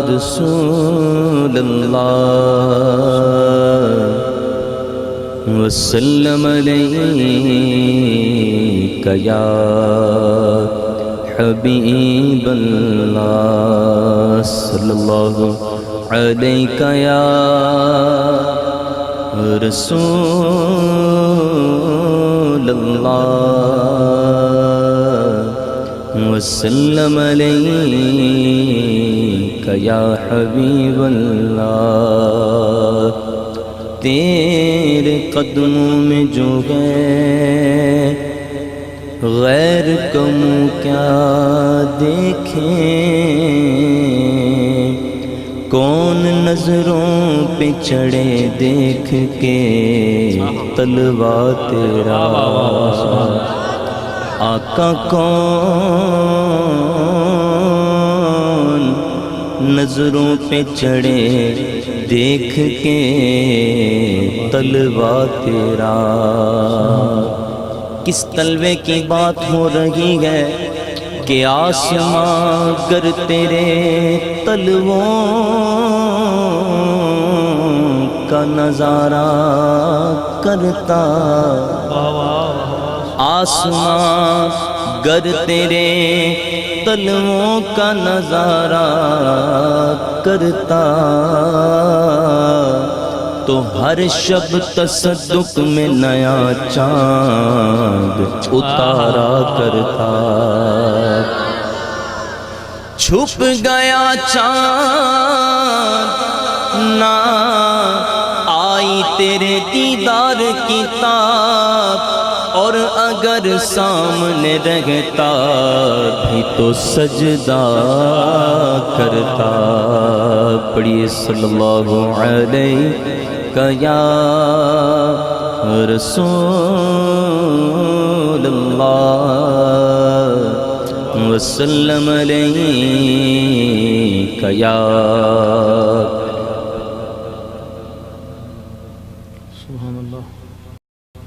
رسول اللہ وسلم علیک یا حبیب اللہ صلی اللہ علیک یا رسول اللہ وسلم علیک یا حبیب اللہ تیرے قدموں میں جو ہے غیر کو منہ کیا دیکھیں کون نظروں پہ چڑھے دیکھ کے طلبا تیرا آقا کون نظروں پہ چڑھے دیکھ کے طلبا تیرا کس طلبے کی بات ہو رہی ہے کہ آسماں گر تیرے طلبوں کا نظارہ کرتا آسماں گر تیرے طلبوں کا نظارہ کرتا تو ہر شب تصدق میں نیا چاند اتارا کرتا چھپ گیا چاند نہ آئی تیرے دیدار کی تاب اور اگر سامنے رہتا بھی تو سجدہ کرتا پڑھیے صلی اللہ علیہ یا رسول اللہ وسلم علیک یا